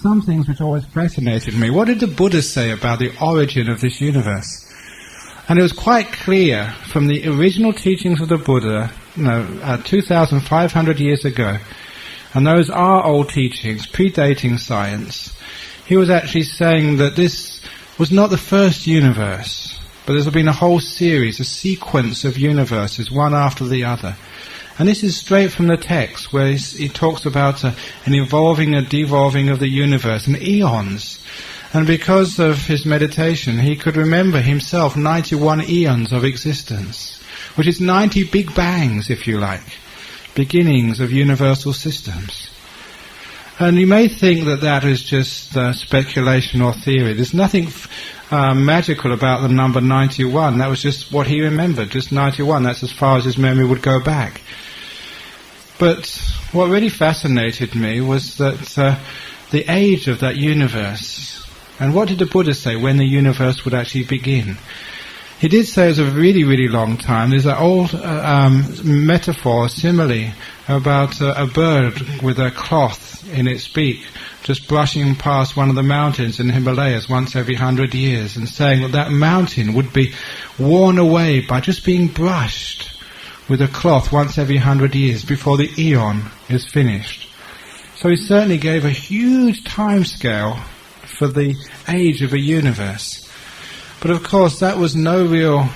Some things which always fascinated me. What did the Buddha say about the origin of this universe? And it was quite clear from the original teachings of the Buddha, 2,500 years ago, and those are old teachings, predating science. He was actually saying that this was not the first universe, but there's been a whole series, a sequence of universes, one after the other. And this is straight from the text, where he talks about an evolving and devolving of the universe, and eons. And because of his meditation, he could remember himself 91 eons of existence, which is 90 big bangs, if you like, beginnings of universal systems. And you may think that that is just speculation or theory. There's nothing magical about the number 91. That was just what he remembered, just 91. That's as far as his memory would go back. But what really fascinated me was that the age of that universe. And what did the Buddha say when the universe would actually begin? He did say it was a really, really long time. There's an old metaphor, simile, about a bird with a cloth in its beak just brushing past one of the mountains in the Himalayas once every 100 years, and saying that that mountain would be worn away by just being brushed with a cloth once every 100 years before the eon is finished. So he certainly gave a huge time scale for the age of a universe. But of course that was no real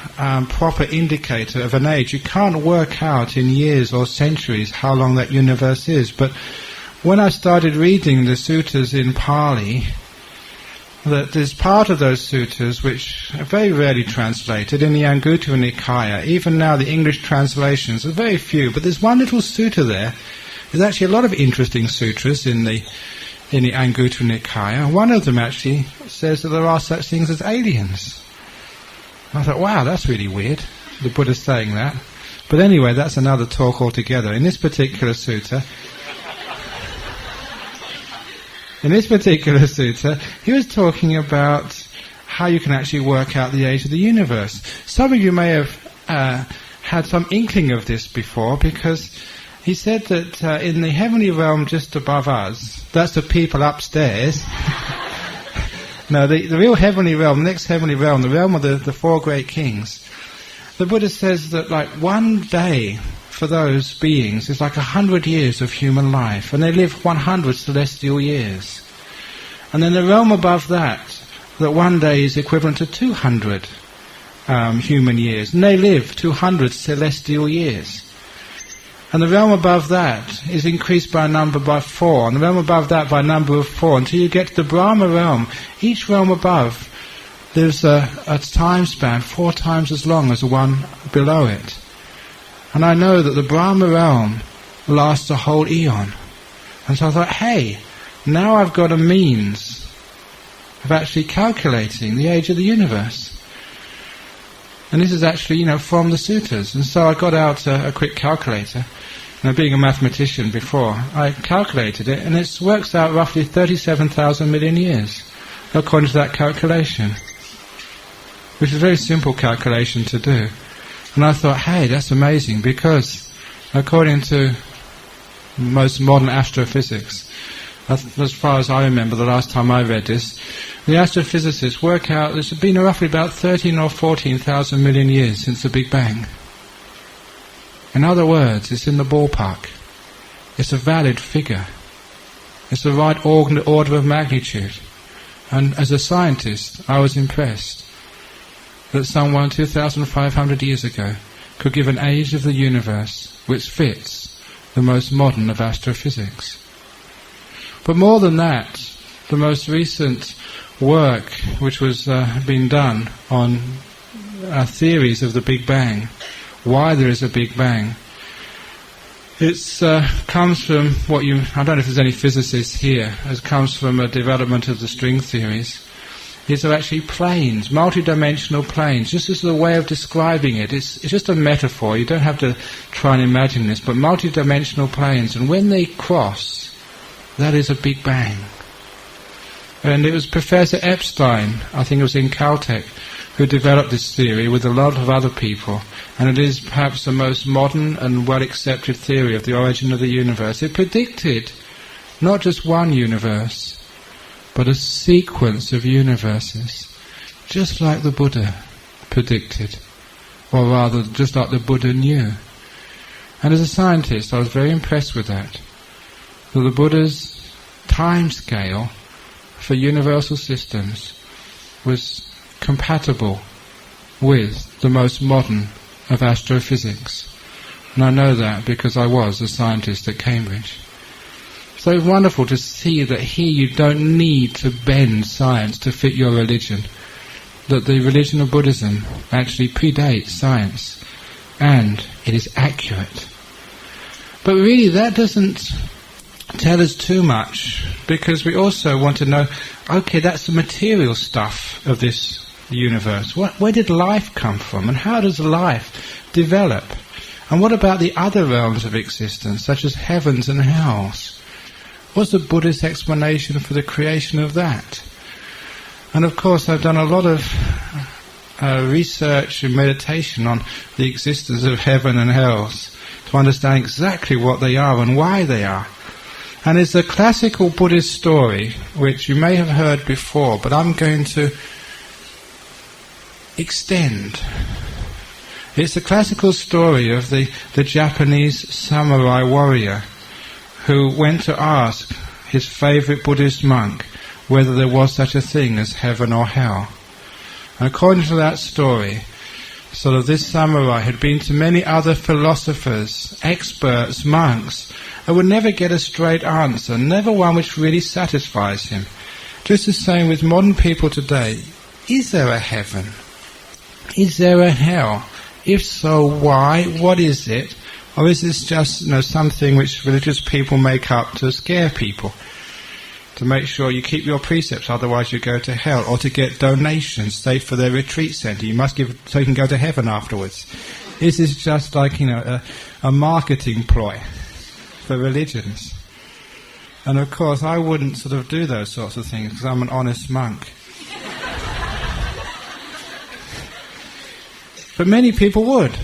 proper indicator of an age. You can't work out in years or centuries how long that universe is. But when I started reading the suttas in Pali, that there's part of those suttas which are very rarely translated in the Anguttara Nikaya. Even now the English translations are very few, but there's one little sutta there. There's actually a lot of interesting sutras in the Anguttara Nikaya. One of them actually says that there are such things as aliens. I thought, wow, that's really weird, the Buddha's saying that. But anyway, that's another talk altogether. In this particular sutta, he was talking about how you can actually work out the age of the universe. Some of you may have had some inkling of this before, because he said that in the heavenly realm just above us, that's the people upstairs. No, the real heavenly realm, the next heavenly realm, the realm of the four great kings, the Buddha says that like one day for those beings is like 100 years of human life, and they live 100 celestial years. And then the realm above that one day is equivalent to 200 human years, and they live 200 celestial years. And the realm above that is increased by a number by 4, and the realm above that by a number of 4, until you get to the Brahma realm. Each realm above, there's a time span 4 times as long as the one below it. And I know that the Brahma realm lasts a whole eon. And so I thought, hey, now I've got a means of actually calculating the age of the universe. And this is actually, from the suttas. And so I got out a quick calculator. Being a mathematician before, I calculated it, and it works out roughly 37,000 million years, according to that calculation. Which is a very simple calculation to do. And I thought, hey, that's amazing, because according to most modern astrophysics, as far as I remember the last time I read this, the astrophysicists work out there's been roughly about 13 or 14,000 million years since the Big Bang. In other words, it's in the ballpark. It's a valid figure. It's the right order of magnitude. And as a scientist, I was impressed that someone 2,500 years ago could give an age of the universe which fits the most modern of astrophysics. But more than that, the most recent work which was being done on theories of the Big Bang, why there is a Big Bang, it comes from I don't know if there's any physicists here, it comes from a development of the string theories. These are actually planes, multidimensional planes, just as a way of describing it. It's just a metaphor, you don't have to try and imagine this, but multidimensional planes, and when they cross, that is a Big Bang. And it was Professor Epstein, I think it was in Caltech, who developed this theory with a lot of other people, and it is perhaps the most modern and well accepted theory of the origin of the universe. It predicted not just one universe, but a sequence of universes, just like the Buddha predicted, or rather just like the Buddha knew. And as a scientist I was very impressed with that the Buddha's time scale for universal systems was compatible with the most modern of astrophysics. And I know that because I was a scientist at Cambridge. So it's wonderful to see that here you don't need to bend science to fit your religion. That the religion of Buddhism actually predates science, and it is accurate. But really that doesn't tell us too much, because we also want to know, okay, that's the material stuff of this universe. Where did life come from, and how does life develop? And what about the other realms of existence, such as heavens and hells? What's the Buddhist explanation for the creation of that? And of course I've done a lot of research and meditation on the existence of heaven and hells to understand exactly what they are and why they are. And it's a classical Buddhist story which you may have heard before, but I'm going to extend. It's the classical story of the Japanese samurai warrior who went to ask his favourite Buddhist monk whether there was such a thing as heaven or hell. And according to that story, sort of this samurai had been to many other philosophers, experts, monks, and would never get a straight answer, never one which really satisfies him. Just the same with modern people today. Is there a heaven? Is there a hell? If so, why? What is it? Or is this just something which religious people make up to scare people? To make sure you keep your precepts, otherwise you go to hell. Or to get donations, say for their retreat centre. You must give so you can go to heaven afterwards. Is this just like a marketing ploy for religions? And of course I wouldn't sort of do those sorts of things because I'm an honest monk. But many people would.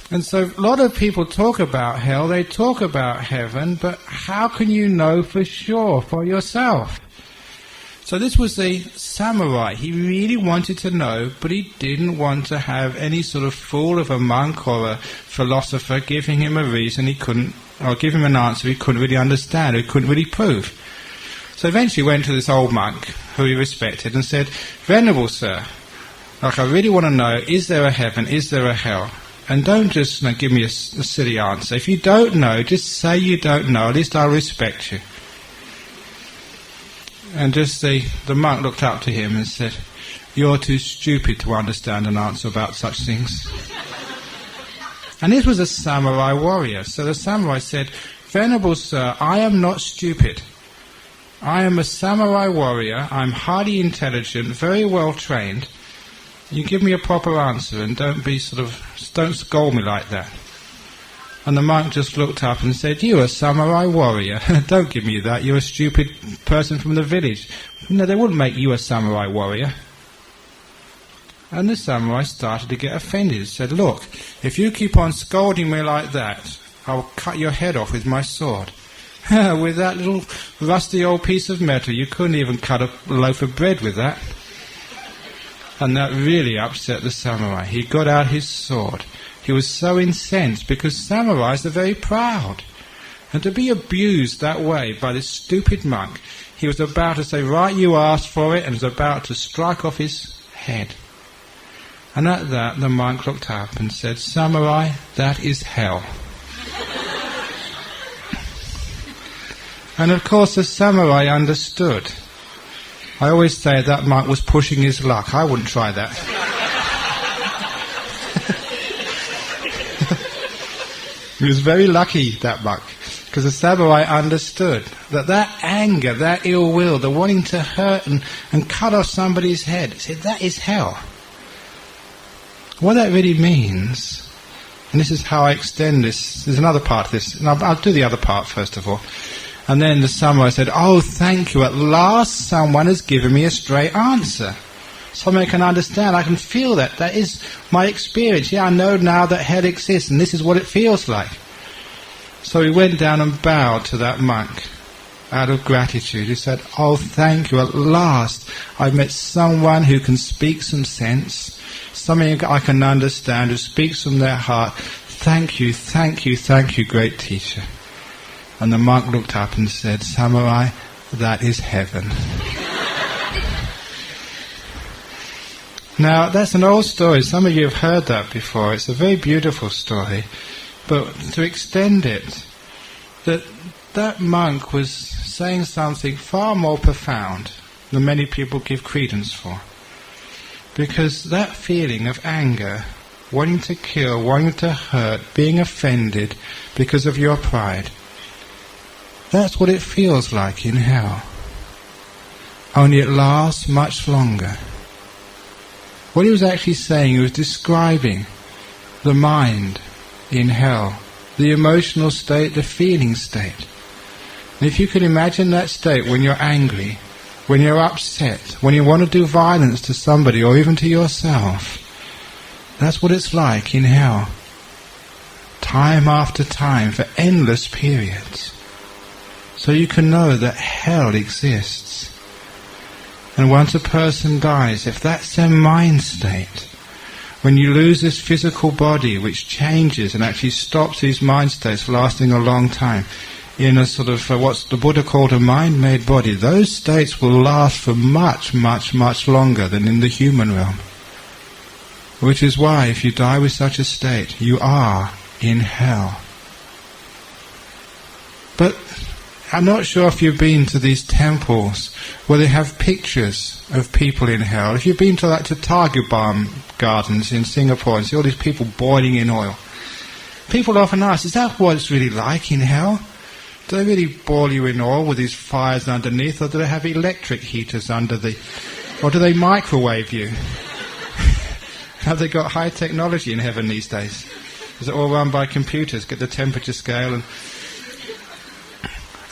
And so a lot of people talk about hell, they talk about heaven, but how can you know for sure for yourself? So this was the samurai. He really wanted to know, but he didn't want to have any sort of fool of a monk or a philosopher giving him a reason he couldn't, or give him an answer he couldn't really understand, or he couldn't really prove. So eventually he went to this old monk, who he respected, and said, "Venerable sir, I really want to know, is there a heaven, is there a hell? And don't just give me a silly answer. If you don't know, just say you don't know, at least I'll respect you." And just the monk looked up to him and said, "You're too stupid to understand an answer about such things." And this was a samurai warrior. So the samurai said, "Venerable sir, I am not stupid. I am a samurai warrior, I'm highly intelligent, very well trained. You give me a proper answer and don't scold me like that." And the monk just looked up and said, "You are a samurai warrior. Don't give me that. You're a stupid person from the village. No, they wouldn't make you a samurai warrior." And the samurai started to get offended and said, "Look, if you keep on scolding me like that, I'll cut your head off with my sword." With that little rusty old piece of metal, you couldn't even cut a loaf of bread with that. And that really upset the samurai. He got out his sword. He was so incensed because samurais are very proud. And to be abused that way by this stupid monk, he was about to say, "Right, you asked for it," and was about to strike off his head. And at that the monk looked up and said, "Samurai, that is hell." And of course the samurai understood. I always say that monk was pushing his luck. I wouldn't try that. He was very lucky, that monk, because the samurai understood that anger, that ill will, the wanting to hurt and cut off somebody's head, he said, that is hell. What that really means, and this is how I extend this, there's another part of this, and I'll do the other part first of all. And then the samurai said, "Oh, thank you, at last someone has given me a straight answer. Someone can understand, I can feel that. That is my experience. Yeah, I know now that hell exists, and this is what it feels like." So he went down and bowed to that monk. out of gratitude. He said, "Oh, thank you, at last I've met someone who can speak some sense, something I can understand, who speaks from their heart. Thank you, thank you, thank you, great teacher." And the monk looked up and said, "Samurai, that is heaven." Now, that's an old story. Some of you have heard that before. It's a very beautiful story. But to extend it, that monk was saying something far more profound than many people give credence for. Because that feeling of anger, wanting to kill, wanting to hurt, being offended because of your pride, that's what it feels like in hell. Only it lasts much longer. What he was actually saying, he was describing the mind in hell, the emotional state, the feeling state. And if you can imagine that state when you're angry, when you're upset, when you want to do violence to somebody or even to yourself, that's what it's like in hell. Time after time, for endless periods. So you can know that hell exists. And once a person dies, if that's their mind state, when you lose this physical body which changes and actually stops these mind states lasting a long time, in a sort of what's the Buddha called a mind-made body, those states will last for much, much, much longer than in the human realm. Which is why if you die with such a state, you are in hell. But I'm not sure if you've been to these temples where they have pictures of people in hell. If you've been to like to Tiger Balm Gardens in Singapore and see all these people boiling in oil, people often ask, is that what it's really like in hell? Do they really boil you in oil with these fires underneath, or do they have electric heaters under or do they microwave you? Have they got high technology in heaven these days? Is it all run by computers, get the temperature scale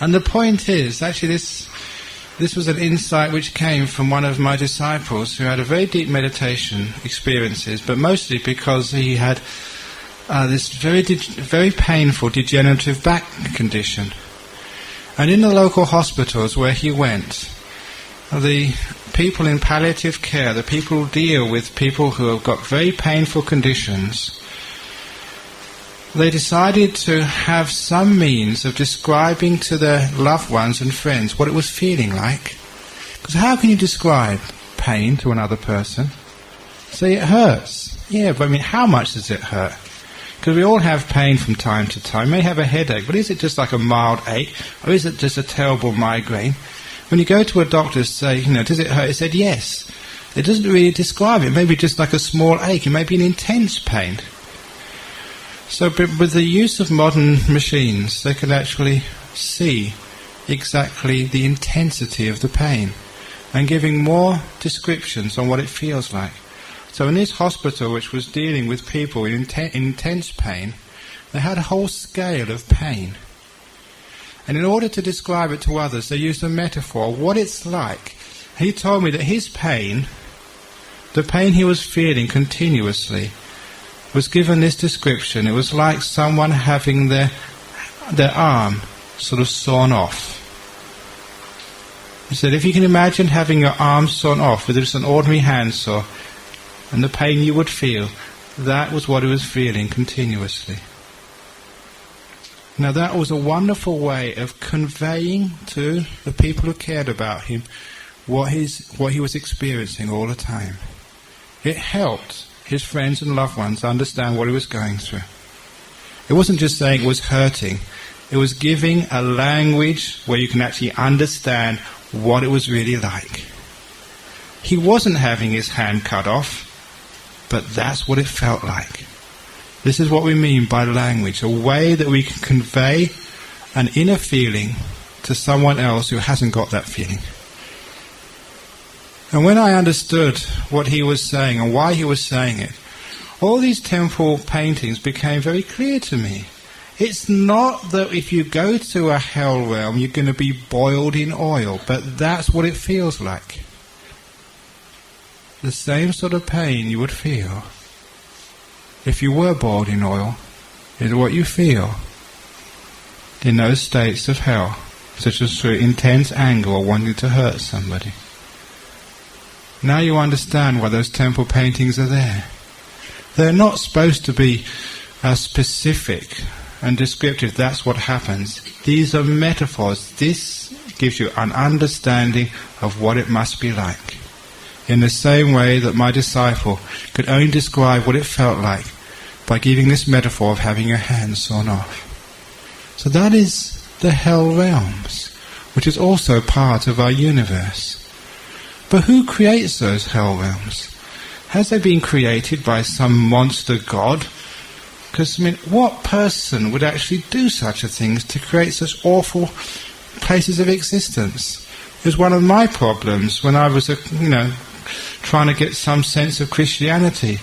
and the point is, actually this was an insight which came from one of my disciples who had a very deep meditation experiences, but mostly because he had this very painful degenerative back condition. And in the local hospitals where he went, the people in palliative care, the people who deal with people who have got very painful conditions, they decided to have some means of describing to their loved ones and friends what it was feeling like. Because how can you describe pain to another person? Say it hurts. Yeah, but I mean, how much does it hurt? Because we all have pain from time to time. You may have a headache, but is it just like a mild ache? Or is it just a terrible migraine? When you go to a doctor, say, does it hurt? It said yes. It doesn't really describe it. Maybe just like a small ache. It may be an intense pain. So with the use of modern machines, they can actually see exactly the intensity of the pain and giving more descriptions on what it feels like. So in this hospital, which was dealing with people in intense pain, they had a whole scale of pain. And in order to describe it to others, they used a metaphor, what it's like. He told me that his pain, the pain he was feeling continuously, was given this description. It was like someone having their arm sort of sawn off. He said, if you can imagine having your arm sawn off with just an ordinary handsaw, and the pain you would feel, that was what he was feeling continuously. Now that was a wonderful way of conveying to the people who cared about him what he was experiencing all the time. It helped his friends and loved ones understand what he was going through. It wasn't just saying it was hurting. It was giving a language where you can actually understand what it was really like. He wasn't having his hand cut off, but that's what it felt like. This is what we mean by language, a way that we can convey an inner feeling to someone else who hasn't got that feeling. And when I understood what he was saying and why he was saying it, all these temple paintings became very clear to me. It's not that if you go to a hell realm you're going to be boiled in oil, but that's what it feels like. The same sort of pain you would feel if you were boiled in oil is what you feel in those states of hell such as through intense anger or wanting to hurt somebody. Now you understand why those temple paintings are there. They're not supposed to be specific and descriptive. That's what happens. These are metaphors. This gives you an understanding of what it must be like. In the same way that my disciple could only describe what it felt like by giving this metaphor of having your hand sawn off. So that is the hell realms, which is also part of our universe. But who creates those hell realms? Has they been created by some monster god? Because, what person would actually do such a thing to create such awful places of existence? It was one of my problems when I was, trying to get some sense of Christianity.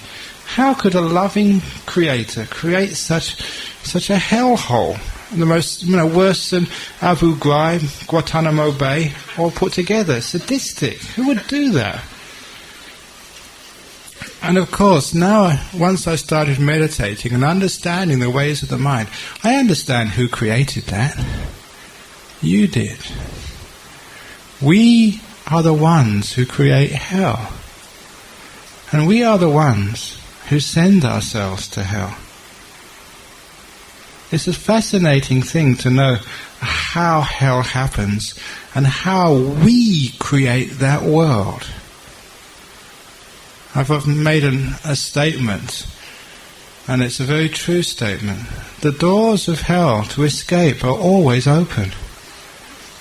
How could a loving creator create such a hellhole? The most, worse than Abu Ghraib, Guantanamo Bay, all put together. Sadistic. Who would do that? And of course, now, once I started meditating and understanding the ways of the mind, I understand who created that. You did. We are the ones who create hell. And we are the ones who send ourselves to hell. It's a fascinating thing to know how hell happens and how we create that world. I've made a statement, and it's a very true statement. The doors of hell to escape are always open.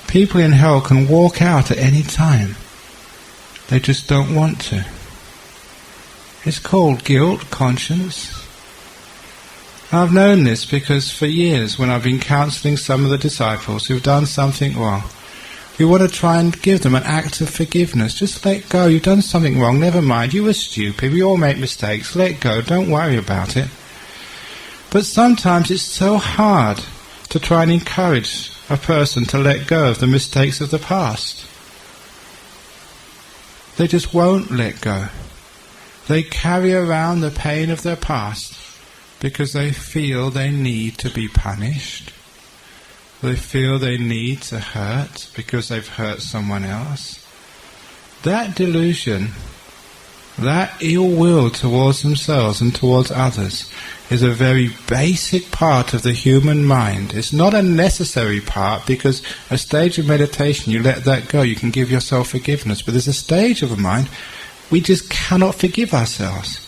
People in hell can walk out at any time. They just don't want to. It's called guilt, conscience. I've known this because for years when I've been counselling some of the disciples who've done something wrong, we want to try and give them an act of forgiveness. Just let go. You've done something wrong. Never mind. You were stupid. We all make mistakes. Let go. Don't worry about it. But sometimes it's so hard to try and encourage a person to let go of the mistakes of the past. They just won't let go. They carry around the pain of their past because they feel they need to be punished. They feel they need to hurt because they've hurt someone else. That delusion, that ill will towards themselves and towards others, is a very basic part of the human mind. It's not a necessary part, because a stage of meditation, you let that go, you can give yourself forgiveness. But there's a stage of the mind, we just cannot forgive ourselves,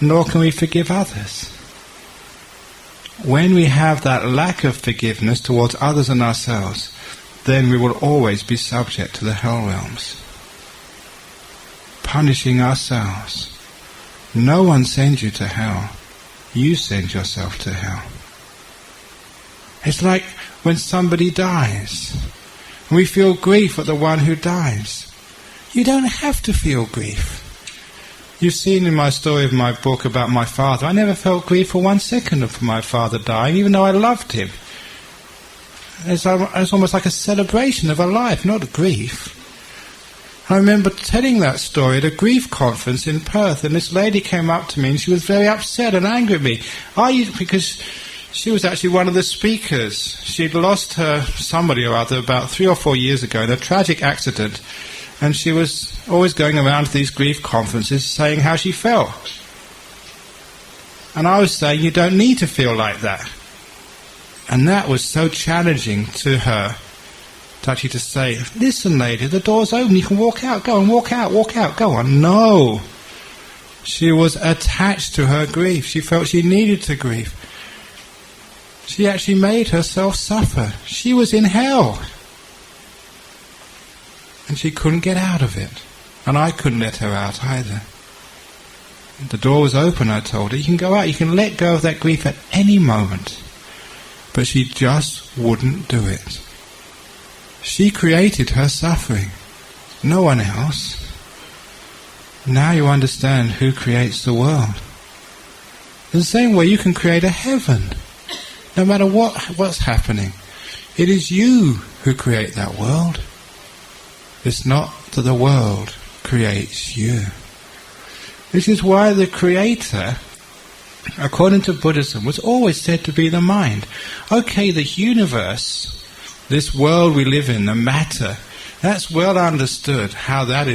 nor can we forgive others. When we have that lack of forgiveness towards others and ourselves, then we will always be subject to the hell realms. Punishing ourselves. No one sends you to hell. You send yourself to hell. It's like when somebody dies, and we feel grief at the one who dies. You don't have to feel grief. You've seen in my story of my book about my father, I never felt grief for 1 second for my father dying, even though I loved him. It's almost like a celebration of a life, not a grief. I remember telling that story at a grief conference in Perth, and this lady came up to me and she was very upset and angry at me. Because she was actually one of the speakers. She'd lost her somebody or other about 3 or 4 years ago in a tragic accident, and she was always going around to these grief conferences saying how she felt. And I was saying, you don't need to feel like that. And that was so challenging to her, to actually to say, listen lady, the door's open, you can walk out, go on, walk out, go on. No. She was attached to her grief. She felt she needed to grieve. She actually made herself suffer. She was in hell. And she couldn't get out of it. And I couldn't let her out either. The door was open, I told her. You can go out, you can let go of that grief at any moment. But she just wouldn't do it. She created her suffering, no one else. Now you understand who creates the world. In the same way you can create a heaven, no matter what's happening. It is you who create that world. It's not that the world creates you. This is why the creator, according to Buddhism, was always said to be the mind. Okay, the universe this world we live in, the matter, that's well understood how that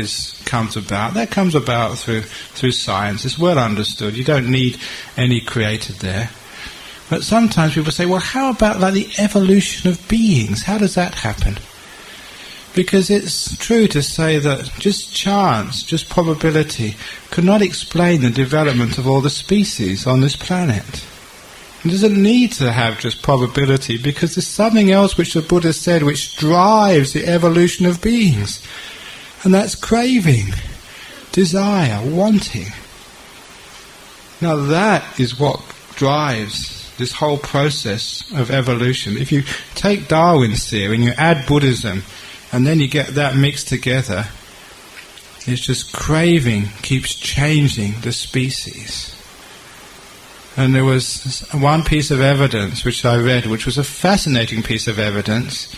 comes about. That comes about through science. It's well understood. You don't need any creator there. But sometimes people say, well, how about like the evolution of beings? How does that happen? Because it's true to say that just chance, just probability, could not explain the development of all the species on this planet. It doesn't need to have just probability, because there's something else which the Buddha said which drives the evolution of beings. And that's craving, desire, wanting. Now that is what drives this whole process of evolution. If you take Darwin's theory and you add Buddhism, and then you get that mixed together, it's just craving keeps changing the species. And there was one piece of evidence which I read, which was a fascinating piece of evidence,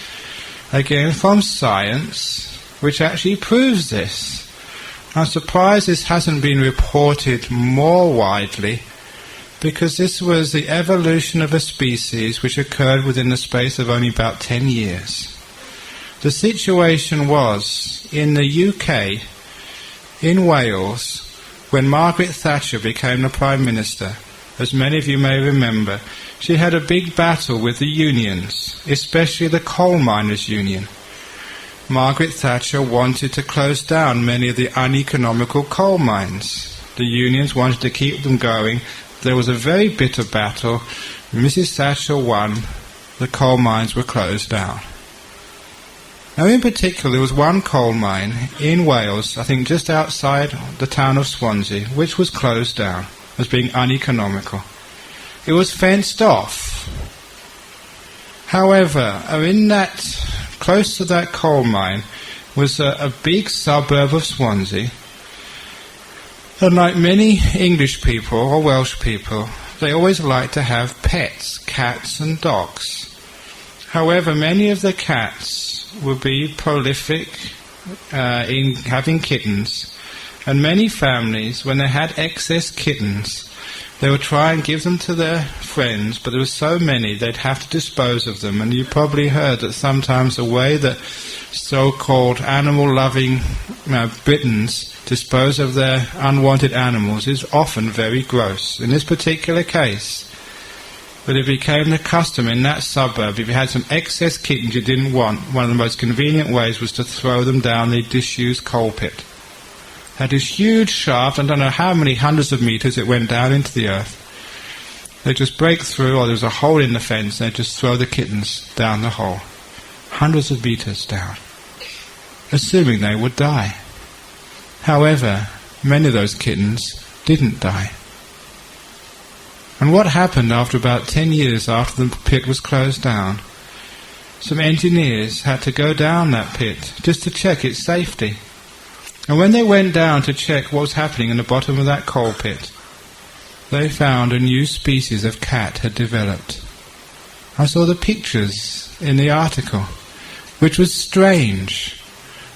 again from science, which actually proves this. I'm surprised this hasn't been reported more widely, because this was the evolution of a species which occurred within the space of only about 10 years. The situation was, in the UK, in Wales, when Margaret Thatcher became the Prime Minister, as many of you may remember, she had a big battle with the unions, especially the coal miners' union. Margaret Thatcher wanted to close down many of the uneconomical coal mines. The unions wanted to keep them going. There was a very bitter battle. Mrs. Thatcher won. The coal mines were closed down. Now, in particular, there was one coal mine in Wales, I think just outside the town of Swansea, which was closed down as being uneconomical. It was fenced off. However, in that, close to that coal mine, was a big suburb of Swansea. And like many English people or Welsh people, they always like to have pets, cats and dogs. However, many of the cats would be prolific in having kittens, and many families, when they had excess kittens, they would try and give them to their friends, but there were so many they'd have to dispose of them. And you probably heard that sometimes the way that so-called animal-loving Britons dispose of their unwanted animals is often very gross. In this particular case, but it became the custom in that suburb, if you had some excess kittens you didn't want, one of the most convenient ways was to throw them down the disused coal pit. Had this huge shaft, I don't know how many hundreds of meters it went down into the earth. They just break through, or there was a hole in the fence, and they just throw the kittens down the hole. Hundreds of meters down, assuming they would die. However, many of those kittens didn't die. And what happened after about 10 years after the pit was closed down? Some engineers had to go down that pit just to check its safety. And when they went down to check what was happening in the bottom of that coal pit, they found a new species of cat had developed. I saw the pictures in the article, which was strange.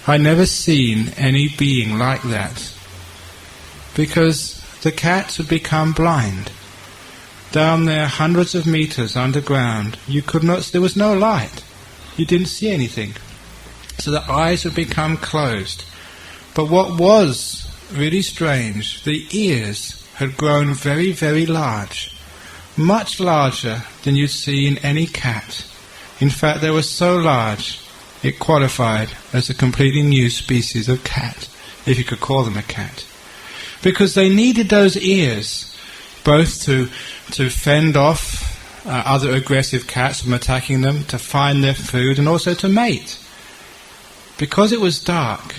I'd never seen any being like that, because the cats had become blind. Down there, hundreds of meters underground, you could not. There was no light. You didn't see anything. So the eyes had become closed. But what was really strange, the ears had grown very, very large. Much larger than you'd see in any cat. In fact, they were so large, it qualified as a completely new species of cat, if you could call them a cat. Because they needed those ears, both to fend off other aggressive cats from attacking them, to find their food, and also to mate. Because it was dark,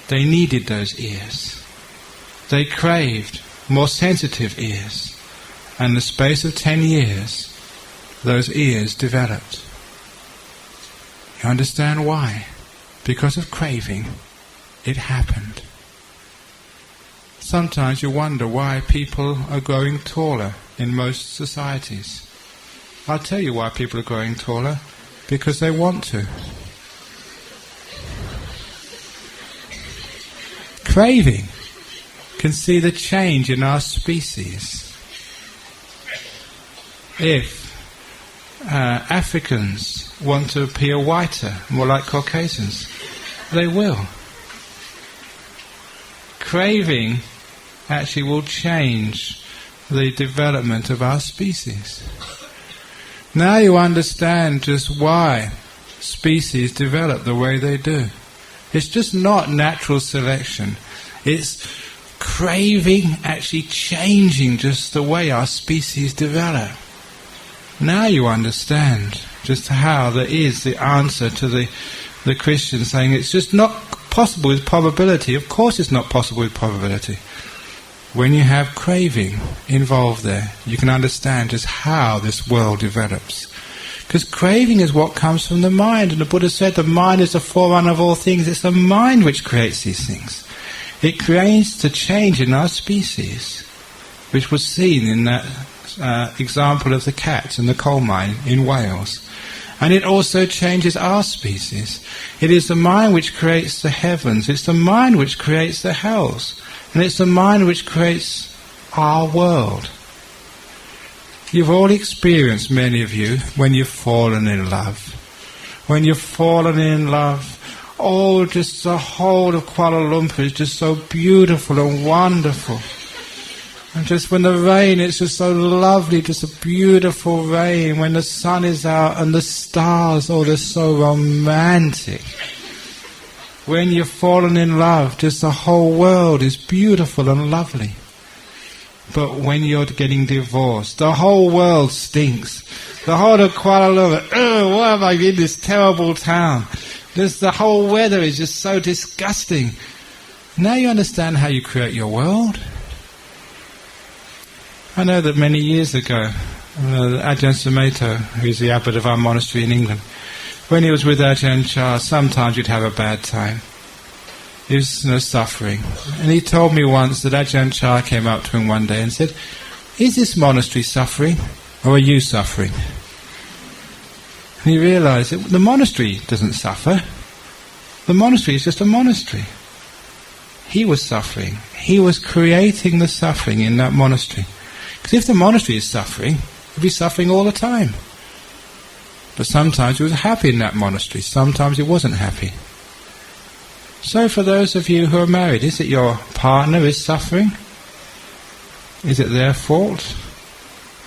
they needed those ears. They craved more sensitive ears. And in the space of 10 years, those ears developed. You understand why? Because of craving, it happened. Sometimes you wonder why people are growing taller in most societies. I'll tell you why people are growing taller. Because they want to. Craving can see the change in our species. If Africans want to appear whiter, more like Caucasians? They will. Craving actually will change the development of our species. Now you understand just why species develop the way they do. It's just not natural selection. It's craving actually changing just the way our species develop. Now you understand just how there is the answer to the Christian saying it's just not possible with probability. Of course it's not possible with probability. When you have craving involved there, you can understand just how this world develops. Because craving is what comes from the mind, and the Buddha said the mind is the forerunner of all things. It's the mind which creates these things. It creates the change in our species, which was seen in that example of the cats in the coal mine in Wales. And it also changes our species. It is the mind which creates the heavens. It's the mind which creates the hells. And it's the mind which creates our world. You've all experienced, many of you, when you've fallen in love. When you've fallen in love, oh, just the whole of Kuala Lumpur is just so beautiful and wonderful. And just when the rain, it's just so lovely, just a beautiful rain. When the sun is out and the stars, oh, they're so romantic. When you've fallen in love, just the whole world is beautiful and lovely. But when you're getting divorced, the whole world stinks. The whole of Kuala Lumpur, oh, why am I in this terrible town? Just the whole weather is just so disgusting. Now you understand how you create your world. I know that many years ago, Ajahn Sumedho, who's the abbot of our monastery in England, when he was with Ajahn Chah, sometimes he'd have a bad time. He was suffering. And he told me once that Ajahn Chah came up to him one day and said, "Is this monastery suffering, or are you suffering?" And he realized that the monastery doesn't suffer. The monastery is just a monastery. He was suffering. He was creating the suffering in that monastery. Because if the monastery is suffering, he'd be suffering all the time. But sometimes he was happy in that monastery, sometimes he wasn't happy. So for those of you who are married, is it your partner is suffering? Is it their fault?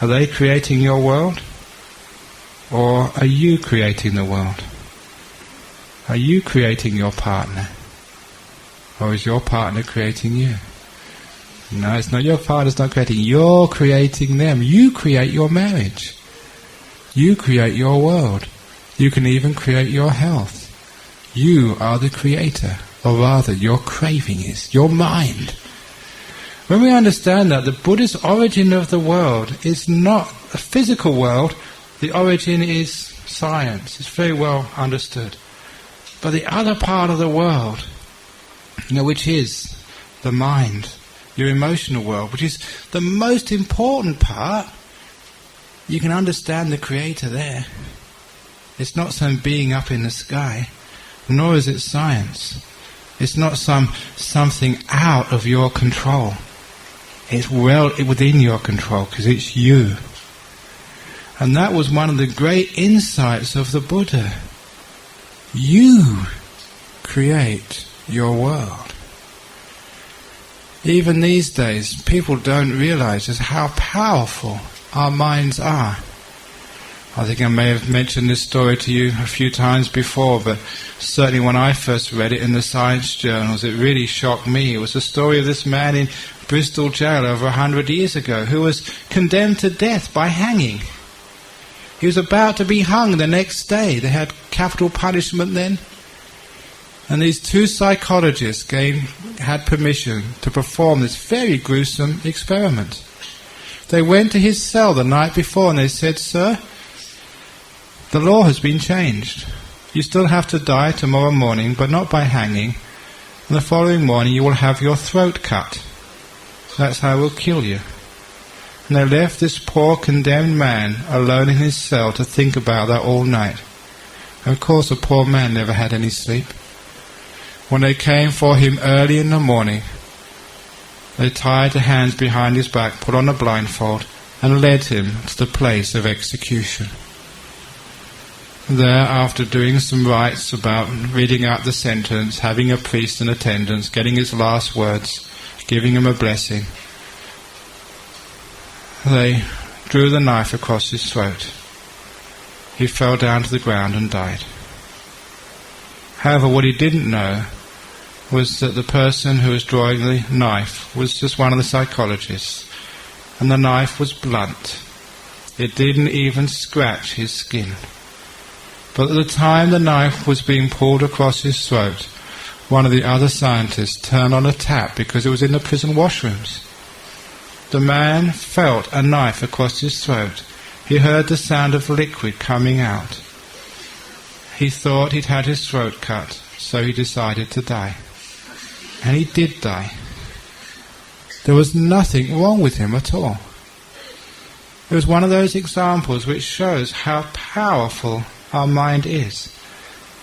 Are they creating your world? Or are you creating the world? Are you creating your partner? Or is your partner creating you? No, it's not your partner's not creating. You're creating them. You create your marriage. You create your world. You can even create your health. You are the creator, or rather your craving is, your mind. When we understand that, the Buddhist origin of the world is not a physical world, the origin is science, it's very well understood. But the other part of the world, which is the mind, your emotional world, which is the most important part, you can understand the creator there. It's not some being up in the sky, nor is it science. It's not something out of your control. It's well within your control, because it's you. And that was one of the great insights of the Buddha. You create your world. Even these days, people don't realize just how powerful our minds are. I think I may have mentioned this story to you a few times before, but certainly when I first read it in the science journals, it really shocked me. It was the story of this man in Bristol jail over 100 years ago who was condemned to death by hanging. He was about to be hung the next day. They had capital punishment then. And these two psychologists had permission to perform this very gruesome experiment. They went to his cell the night before and they said, "Sir, the law has been changed. You still have to die tomorrow morning, but not by hanging. And the following morning you will have your throat cut. That's how we'll kill you." And they left this poor condemned man alone in his cell to think about that all night. And of course the poor man never had any sleep. When they came for him early in the morning, they tied the hands behind his back, put on a blindfold, and led him to the place of execution. there, after doing some rites about reading out the sentence, having a priest in attendance, getting his last words, giving him a blessing, they drew the knife across his throat. He fell down to the ground and died. However, what he didn't know was that the person who was drawing the knife was just one of the psychologists, and the knife was blunt. It didn't even scratch his skin. But at the time the knife was being pulled across his throat, one of the other scientists turned on a tap because it was in the prison washrooms. The man felt a knife across his throat. He heard the sound of liquid coming out. He thought he'd had his throat cut, so he decided to die. And he did die. There was nothing wrong with him at all. It was one of those examples which shows how powerful our mind is.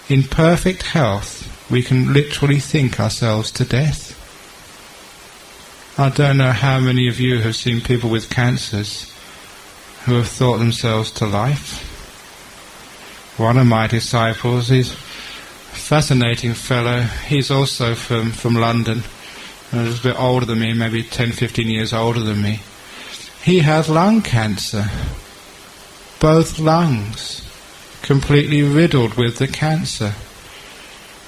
In perfect health, we can literally think ourselves to death. I don't know how many of you have seen people with cancers who have thought themselves to life. One of my disciples is a fascinating fellow. He's also from London. He's a bit older than me, maybe 10, 15 years older than me. He had lung cancer. Both lungs completely riddled with the cancer.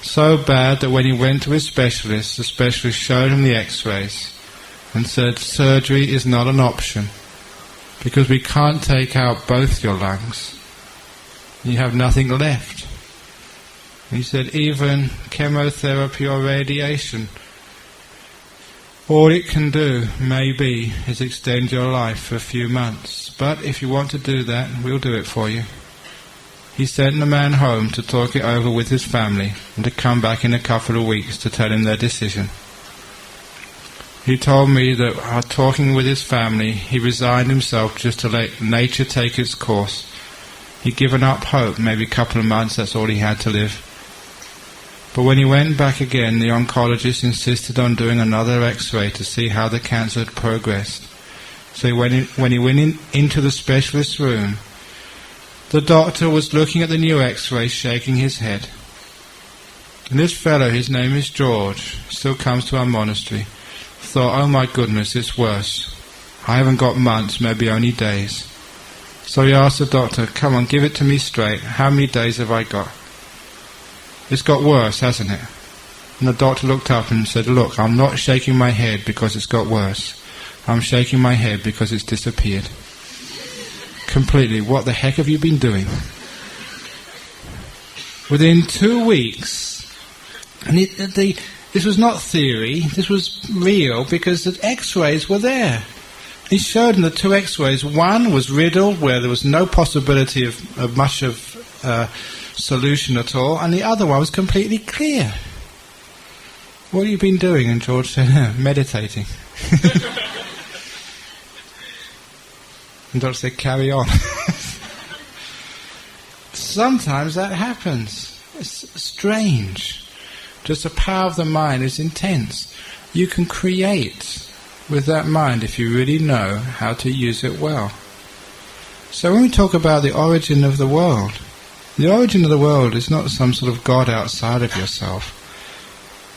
So bad that when he went to his specialist, the specialist showed him the x-rays and said, surgery is not an option because we can't take out both your lungs. You have nothing left. He said, even chemotherapy or radiation, all it can do, maybe, is extend your life for a few months. But if you want to do that, we'll do it for you. He sent the man home to talk it over with his family and to come back in a couple of weeks to tell him their decision. He told me that while talking with his family, he resigned himself just to let nature take its course. He'd given up hope, maybe a couple of months, that's all he had to live. But when he went back again, the oncologist insisted on doing another x-ray to see how the cancer had progressed. So when he went into the specialist's room, the doctor was looking at the new x-ray, shaking his head. And this fellow, his name is George, still comes to our monastery, thought, oh my goodness, it's worse. I haven't got months, maybe only days. So he asked the doctor, come on, give it to me straight. How many days have I got? It's got worse, hasn't it? And the doctor looked up and said, look, I'm not shaking my head because it's got worse. I'm shaking my head because it's disappeared. Completely. What the heck have you been doing? Within 2 weeks, and this was not theory, this was real because the x-rays were there. He showed in the 2 x-rays, one was riddled where there was no possibility of much of solution at all, and the other one was completely clear. What have you been doing? And George said, meditating. And George said, carry on. Sometimes that happens. It's strange. Just the power of the mind is intense. You can create with that mind if you really know how to use it well. So when we talk about the origin of the world is not some sort of God outside of yourself.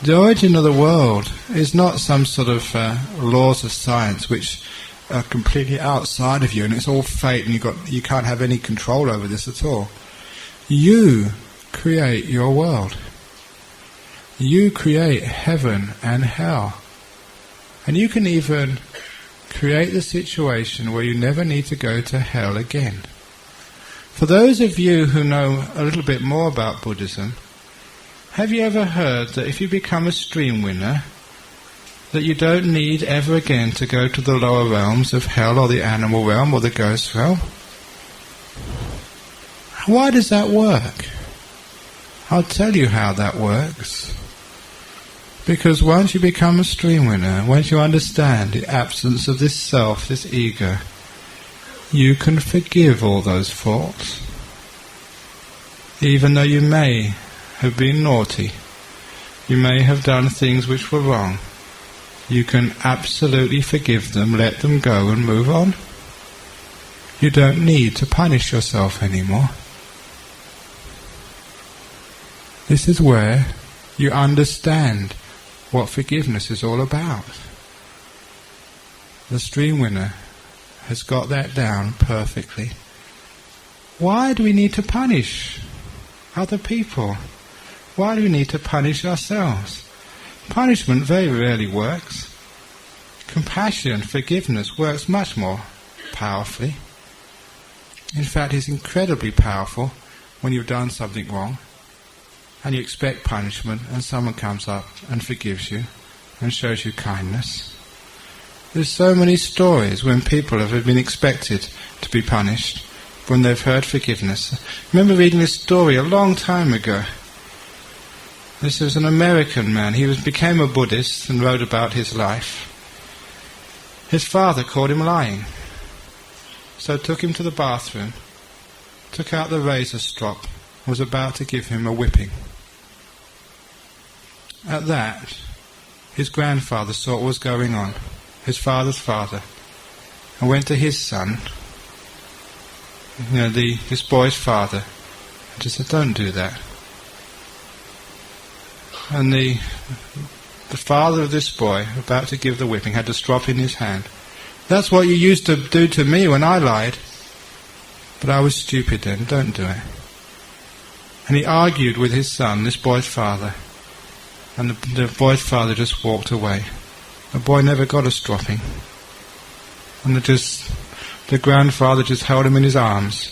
The origin of the world is not some sort of laws of science which are completely outside of you and it's all fate and you can't have any control over this at all. You create your world. You create heaven and hell. And you can even create the situation where you never need to go to hell again. For those of you who know a little bit more about Buddhism, have you ever heard that if you become a stream winner, that you don't need ever again to go to the lower realms of hell or the animal realm or the ghost realm? Why does that work? I'll tell you how that works. Because once you become a stream winner, once you understand the absence of this self, this ego, you can forgive all those faults. Even though you may have been naughty, you may have done things which were wrong, you can absolutely forgive them, let them go and move on. You don't need to punish yourself anymore. This is where you understand what forgiveness is all about. The stream winner has got that down perfectly. Why do we need to punish other people? Why do we need to punish ourselves? Punishment very rarely works. Compassion, forgiveness works much more powerfully. In fact, it's incredibly powerful when you've done something wrong and you expect punishment and someone comes up and forgives you and shows you kindness. There's so many stories when people have been expected to be punished when they've heard forgiveness. I remember reading this story a long time ago. This was an American man. He became a Buddhist and wrote about his life. His father caught him lying, so took him to the bathroom, took out the razor strop, and was about to give him a whipping. At that, his grandfather saw what was going on, his father's father, and went to his son, this boy's father, and just said, "Don't do that." And the father of this boy, about to give the whipping, had the strop in his hand. "That's what you used to do to me when I lied. But I was stupid then, don't do it." And he argued with his son, this boy's father, and the boy's father just walked away. The boy never got a stropping. And the grandfather just held him in his arms,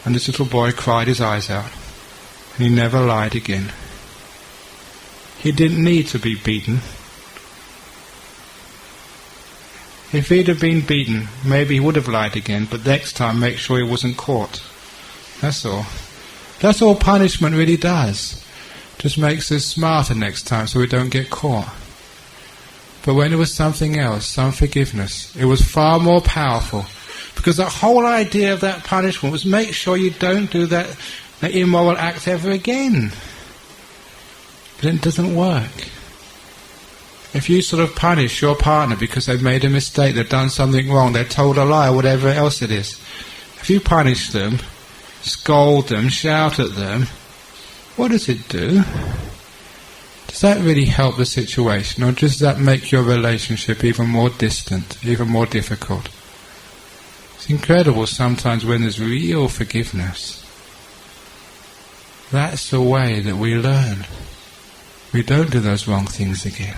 and this little boy cried his eyes out. And he never lied again. He didn't need to be beaten. If he'd have been beaten, maybe he would have lied again, but next time make sure he wasn't caught. That's all. That's all punishment really does. Just makes us smarter next time so we don't get caught. But when it was something else, some forgiveness, it was far more powerful. Because the whole idea of that punishment was make sure you don't do that immoral act ever again. But it doesn't work. If you sort of punish your partner because they've made a mistake, they've done something wrong, they've told a lie, whatever else it is, if you punish them, scold them, shout at them, what does it do? Does that really help the situation, or does that make your relationship even more distant, even more difficult? It's incredible sometimes when there's real forgiveness. That's the way that we learn. We don't do those wrong things again.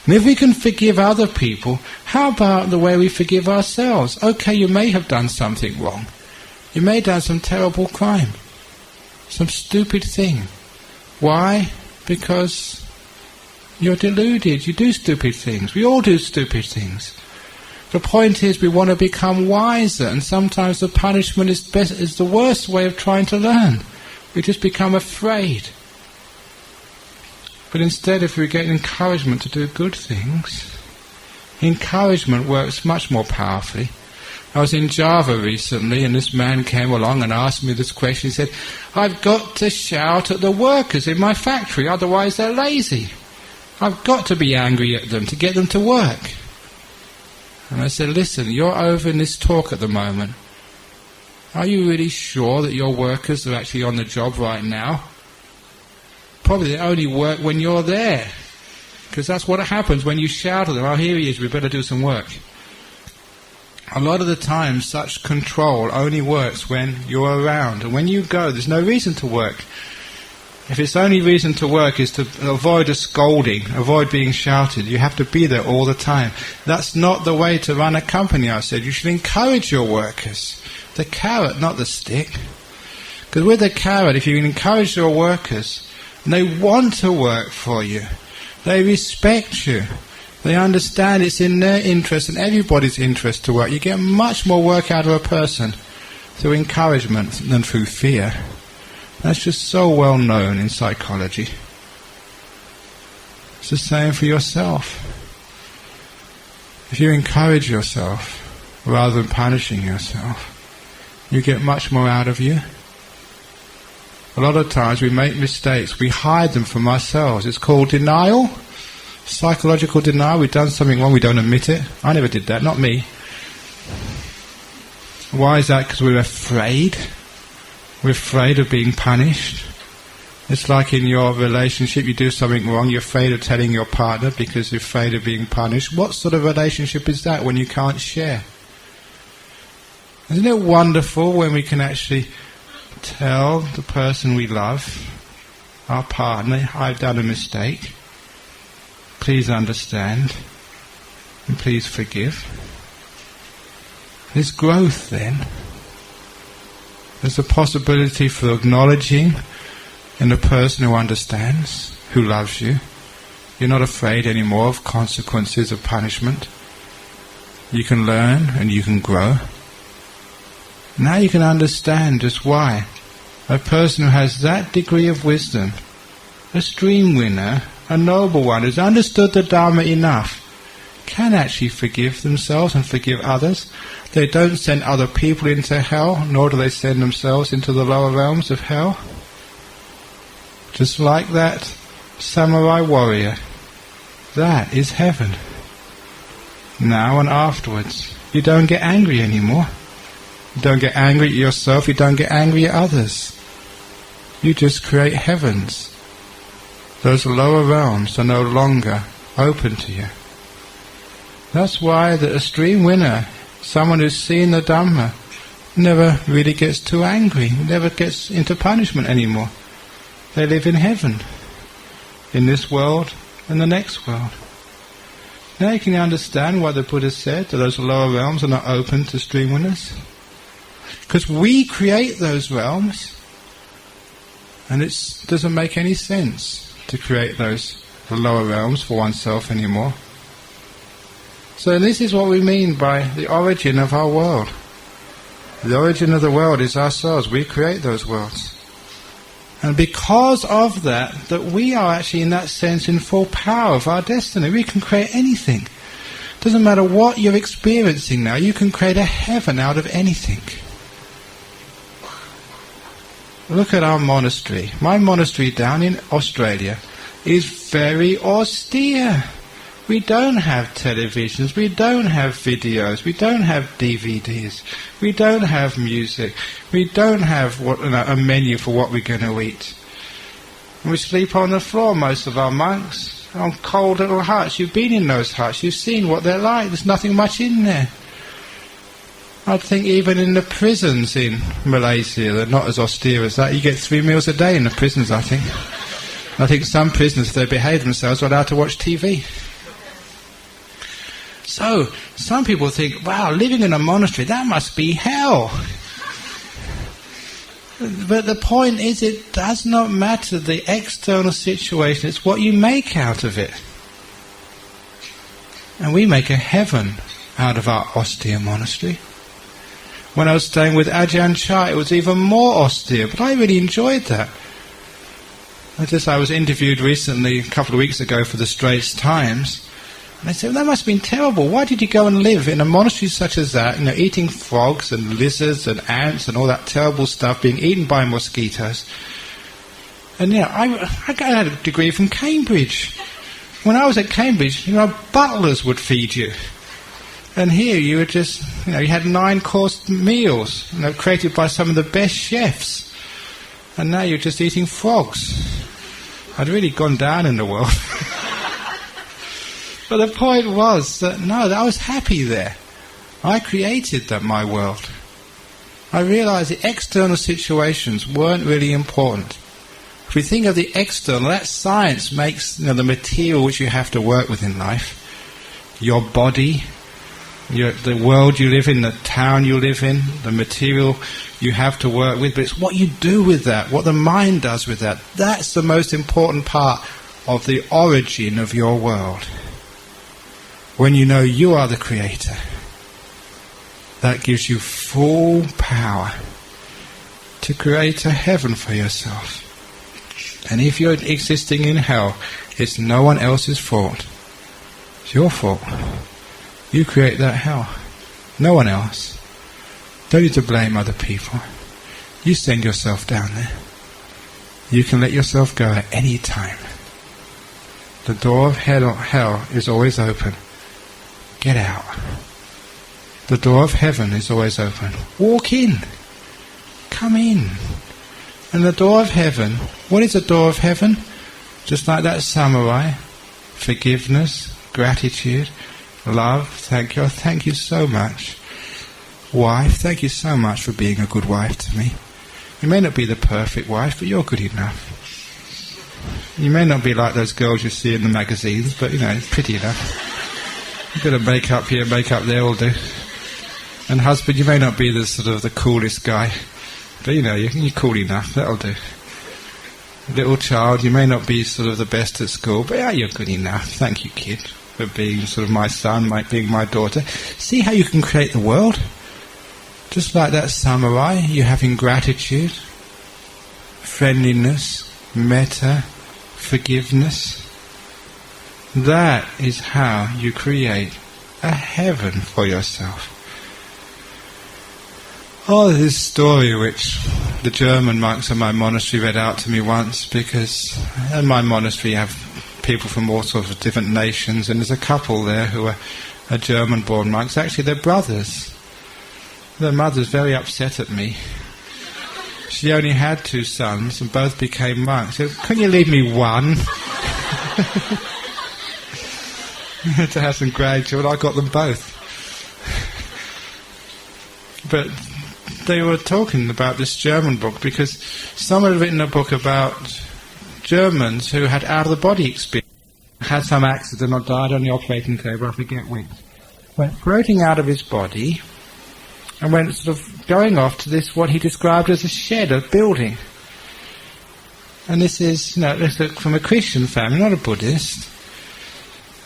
And if we can forgive other people, how about the way we forgive ourselves? Okay, you may have done something wrong. You may have done some terrible crime. Some stupid thing. Why? Because you're deluded. You do stupid things. We all do stupid things. The point is we want to become wiser, and sometimes the punishment is the worst way of trying to learn. We just become afraid. But instead, if we get encouragement to do good things, encouragement works much more powerfully. I was in Java recently, and this man came along and asked me this question. He said, "I've got to shout at the workers in my factory, otherwise they're lazy. I've got to be angry at them to get them to work." And I said, "Listen, you're over in this talk at the moment. Are you really sure that your workers are actually on the job right now? Probably they only work when you're there. Because that's what happens when you shout at them, 'Oh, here he is, we better do some work.' A lot of the time, such control only works when you're around. And when you go, there's no reason to work. If its only reason to work is to avoid a scolding, avoid being shouted, you have to be there all the time. That's not the way to run a company, I said. You should encourage your workers. The carrot, not the stick. Because with the carrot, if you encourage your workers, and they want to work for you, they respect you, they understand it's in their interest and everybody's interest to work. You get much more work out of a person through encouragement than through fear. That's just so well known in psychology. It's the same for yourself. If you encourage yourself rather than punishing yourself, you get much more out of you. A lot of times we make mistakes, we hide them from ourselves. It's called denial, psychological denial. We've done something wrong, we don't admit it. I never did that, not me. Why is that? Because we're afraid. We're afraid of being punished. It's like in your relationship, you do something wrong, you're afraid of telling your partner because you're afraid of being punished. What sort of relationship is that when you can't share? Isn't it wonderful when we can actually tell the person we love, our partner, I've done a mistake, please understand, and please forgive. There's growth then. There's a possibility for acknowledging in a person who understands, who loves you. You're not afraid anymore of consequences of punishment. You can learn and you can grow. Now you can understand just why a person who has that degree of wisdom, a stream winner, a noble one, who's understood the Dharma enough, can actually forgive themselves and forgive others. They don't send other people into hell, nor do they send themselves into the lower realms of hell. Just like that samurai warrior, that is heaven. Now and afterwards, you don't get angry anymore. You don't get angry at yourself, you don't get angry at others. You just create heavens. Those lower realms are no longer open to you. That's why a stream winner, someone who's seen the Dhamma, never really gets too angry, never gets into punishment anymore. They live in heaven, in this world and the next world. Now you can understand why the Buddha said that those lower realms are not open to stream winners. Because we create those realms, and it doesn't make any sense to create the lower realms for oneself anymore. So this is what we mean by the origin of our world. The origin of the world is ourselves. We create those worlds. And because of that we are actually in that sense in full power of our destiny. We can create anything. Doesn't matter what you're experiencing now, you can create a heaven out of anything. Look at our monastery. My monastery down in Australia is very austere. We don't have televisions, we don't have videos, we don't have DVDs, we don't have music, we don't have a menu for what we're going to eat. And we sleep on the floor, most of our monks, on cold little huts. You've been in those huts, you've seen what they're like, there's nothing much in there. I think even in the prisons in Malaysia, they're not as austere as that. You get 3 meals a day in the prisons, I think. I think some prisoners, if they behave themselves, are allowed to watch TV. So, some people think, wow, living in a monastery, that must be hell. But the point is, it does not matter the external situation, it's what you make out of it. And we make a heaven out of our austere monastery. When I was staying with Ajahn Chah, it was even more austere, but I really enjoyed that. I was interviewed recently, a couple of weeks ago, for the Straits Times. And they said, well, that must have been terrible. Why did you go and live in a monastery such as that, eating frogs and lizards and ants and all that terrible stuff, being eaten by mosquitoes? And I had a degree from Cambridge. When I was at Cambridge, butlers would feed you. And here you were just, you had 9-course meals, created by some of the best chefs. And now you're just eating frogs. I'd really gone down in the world. But the point was that, I was happy there. I created my world. I realized the external situations weren't really important. If we think of the external, that science makes the material which you have to work with in life. Your body, the world you live in, the town you live in, the material you have to work with, but it's what you do with that, what the mind does with that. That's the most important part of the origin of your world. When you know you are the creator, that gives you full power to create a heaven for yourself. And if you're existing in hell, it's no one else's fault. It's your fault. You create that hell. No one else. Don't need to blame other people. You send yourself down there. You can let yourself go at any time. The door of hell is always open. Get out. The door of heaven is always open. Walk in. Come in. And the door of heaven, what is the door of heaven? Just like that samurai, forgiveness, gratitude, love, thank you. Oh, thank you so much. Wife, thank you so much for being a good wife to me. You may not be the perfect wife, but you're good enough. You may not be like those girls you see in the magazines, but it's pretty enough. A bit of makeup here, makeup there will do. And husband, you may not be the sort of the coolest guy, but you're cool enough, that'll do. Little child, you may not be sort of the best at school, but yeah, you're good enough. Thank you, kid, for being sort of my son, being my daughter. See how you can create the world? Just like that samurai, you're having gratitude, friendliness, metta, forgiveness. That is how you create a heaven for yourself. Oh, there's this story which the German monks in my monastery read out to me once, because in my monastery you have people from all sorts of different nations, and there's a couple there who are German-born monks. Actually, they're brothers. Their mother's very upset at me. She only had 2 sons, and both became monks. She said, "Couldn't you leave me one?" To have some grandchildren, I got them both. But they were talking about this German book, because someone had written a book about Germans who had out-of-the-body experience, had some accident or died on the operating table, I forget which, went floating out of his body and went sort of going off to this, what he described as a shed, a building. And this is, this is from a Christian family, not a Buddhist.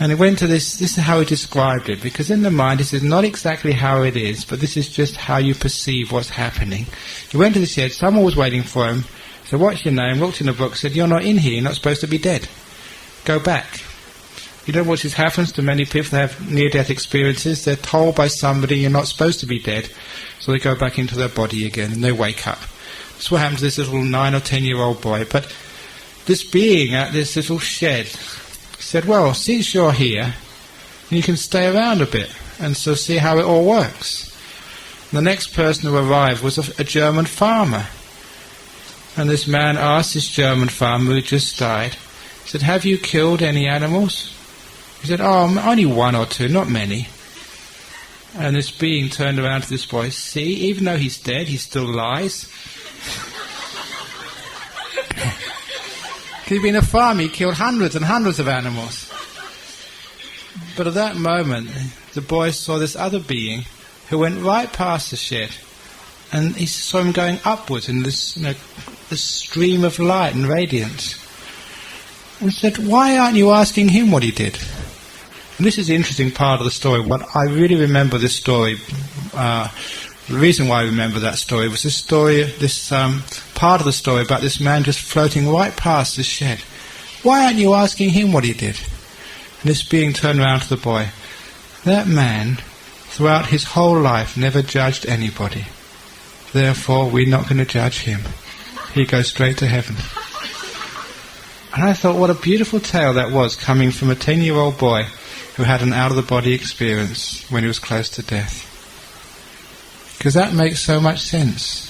And he went to this is how he described it, because in the mind this is not exactly how it is, but this is just how you perceive what's happening. He went to the shed, someone was waiting for him, said, "What's your name?" Looked in the book, said, "You're not in here, you're not supposed to be dead. Go back." You know what happens to many people that have near-death experiences? They're told by somebody you're not supposed to be dead, so they go back into their body again and they wake up. That's what happened to this little 9 or 10-year-old boy. But this being at this little shed said, "Well, since you're here, you can stay around a bit and so see how it all works." The next person who arrived was a German farmer. And this man asked this German farmer who just died, he said, "Have you killed any animals?" He said, "Oh, only 1 or 2, not many." And this being turned around to this boy, "See, even though he's dead, he still lies." He'd been a farmer, he killed hundreds and hundreds of animals. But at that moment, the boy saw this other being who went right past the shed, and he saw him going upwards in this, this stream of light and radiance. And said, "Why aren't you asking him what he did?" And this is the interesting part of the story. What I really remember this story, the reason why I remember that story was this story, part of the story about this man just floating right past this shed. "Why aren't you asking him what he did?" And this being turned around to the boy. "That man, throughout his whole life, never judged anybody. Therefore, we're not going to judge him. He goes straight to heaven." And I thought, what a beautiful tale that was, coming from a 10-year-old boy who had an out-of-the-body experience when he was close to death. Because that makes so much sense.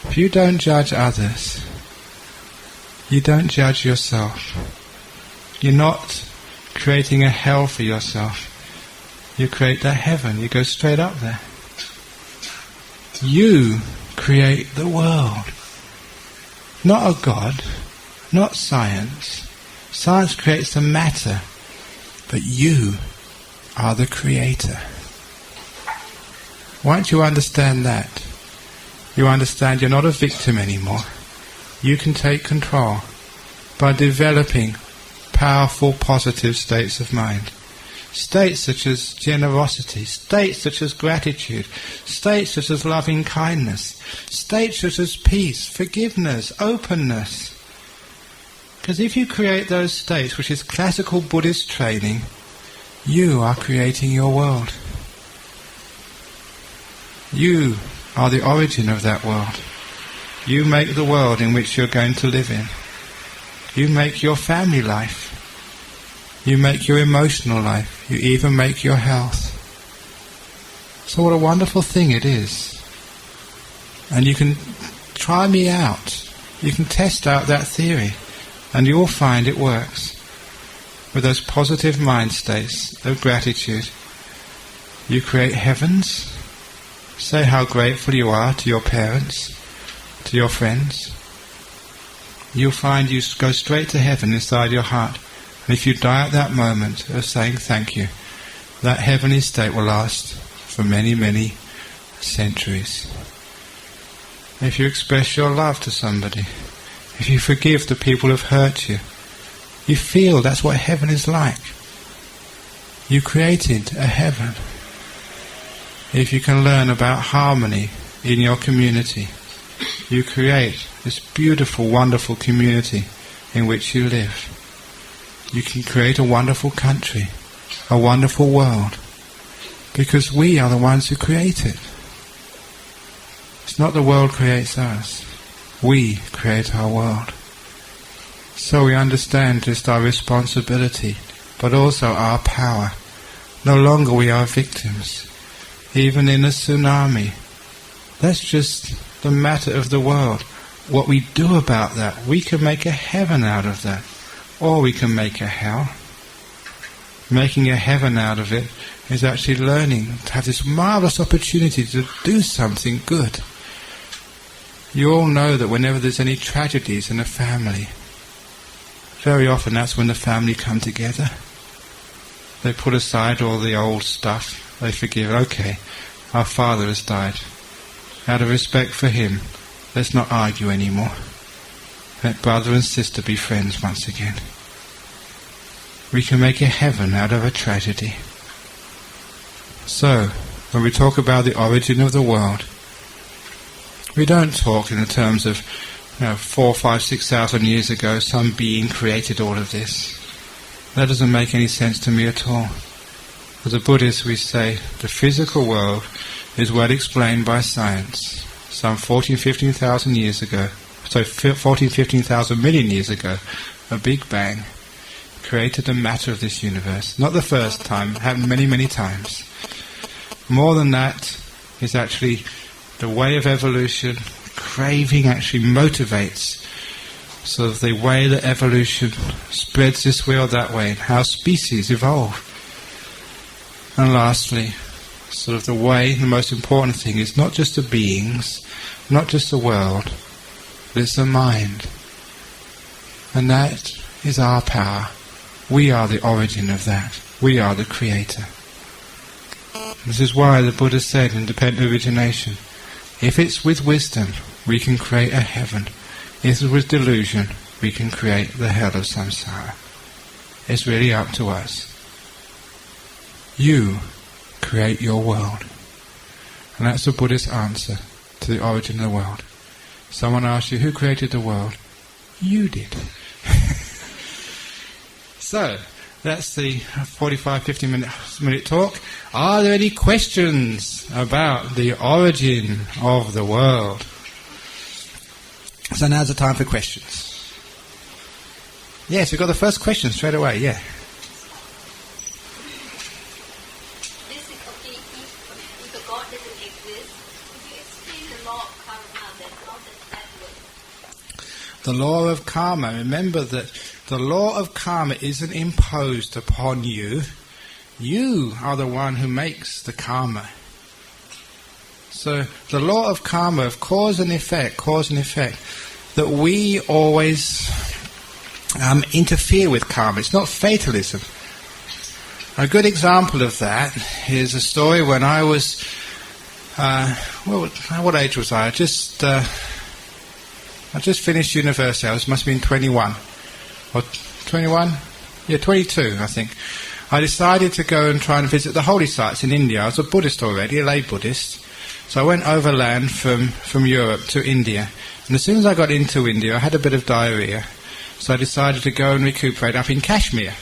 If you don't judge others, you don't judge yourself. You're not creating a hell for yourself. You create that heaven. You go straight up there. You create the world. Not a God, not science. Science creates the matter, but you are the creator. Once you understand that, you understand you're not a victim anymore. You can take control by developing powerful positive states of mind. States such as generosity, states such as gratitude, states such as loving kindness, states such as peace, forgiveness, openness. Because if you create those states, which is classical Buddhist training, you are creating your world. You are the origin of that world. You make the world in which you're going to live in. You make your family life. You make your emotional life. You even make your health. So what a wonderful thing it is. And you can try me out You can test out that theory, and you'll find it works. With those positive mind states of gratitude, you create heavens. Say how grateful you are to your parents, to your friends. You'll find you go straight to heaven inside your heart. And if you die at that moment of saying thank you, that heavenly state will last for many, many centuries. If you express your love to somebody, if you forgive the people who have hurt you, you feel that's what heaven is like. You created a heaven. If you can learn about harmony in your community, you create this beautiful, wonderful community in which you live. You can create a wonderful country, a wonderful world, because we are the ones who create it. It's not the world creates us. We create our world. So we understand just our responsibility, but also our power. No longer we are victims. Even in a tsunami, that's just the matter of the world. What we do about that, we can make a heaven out of that, or we can make a hell. Making a heaven out of it is actually learning to have this marvelous opportunity to do something good. You all know that whenever there's any tragedies in a family, very often that's when the family come together. They put aside all the old stuff. They forgive. Okay, our father has died. Out of respect for him, let's not argue anymore. Let brother and sister be friends once again. We can make a heaven out of a tragedy. So, when we talk about the origin of the world, we don't talk in the terms of 4, 5, 6,000 years ago some being created all of this. That doesn't make any sense to me at all. As a Buddhist we say the physical world is well explained by science. Some 14, 15,000 years ago, 14, 15,000 million years ago, a Big Bang created the matter of this universe. Not the first time, it happened many, many times. More than that is actually the way of evolution. Craving actually motivates sort of the way that evolution spreads this way or that way, and how species evolve. And lastly, sort of the way, the most important thing is not just the beings, not just the world, but it's the mind. And that is our power. We are the origin of that. We are the creator. This is why the Buddha said in dependent origination, if it's with wisdom, we can create a heaven. If it's with delusion, we can create the hell of samsara. It's really up to us. You create your world. And that's the Buddhist answer to the origin of the world. Someone asks you, who created the world? You did. So, that's the 45, 50-minute talk. Are there any questions about the origin of the world? So now's the time for questions. Yes, we've got the first question straight away, yeah. If the God doesn't exist, could you explain the law of karma, then how does that work? The law of karma. Remember that the law of karma isn't imposed upon you. You are the one who makes the karma. So the law of karma, of cause and effect, that we always interfere with karma. It's not fatalism. A good example of that is a story when I was, what age was I? I just finished university. I must have been 21. Or 21? Yeah, 22, I think. I decided to go and try and visit the holy sites in India. I was a Buddhist already, a lay Buddhist. So I went overland from Europe to India. And as soon as I got into India, I had a bit of diarrhea. So I decided to go and recuperate up in Kashmir.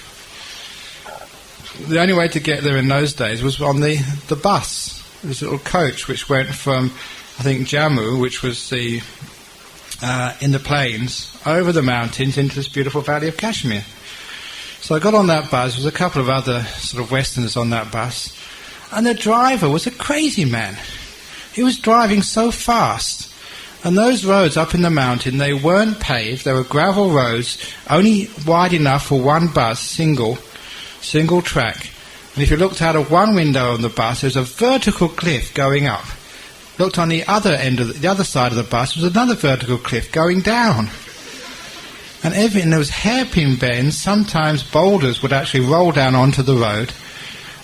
The only way to get there in those days was on the bus. There was a little coach which went from, I think, Jammu, which was the in the plains, over the mountains into this beautiful valley of Kashmir. So I got on that bus. There was a couple of other sort of Westerners on that bus. And the driver was a crazy man. He was driving so fast. And those roads up in the mountain, they weren't paved, they were gravel roads, only wide enough for one bus, single track. And if you looked out of one window on the bus, there was a vertical cliff going up. Looked on the other end of the other side of the bus, was another vertical cliff going down. And there was hairpin bends, sometimes boulders would actually roll down onto the road.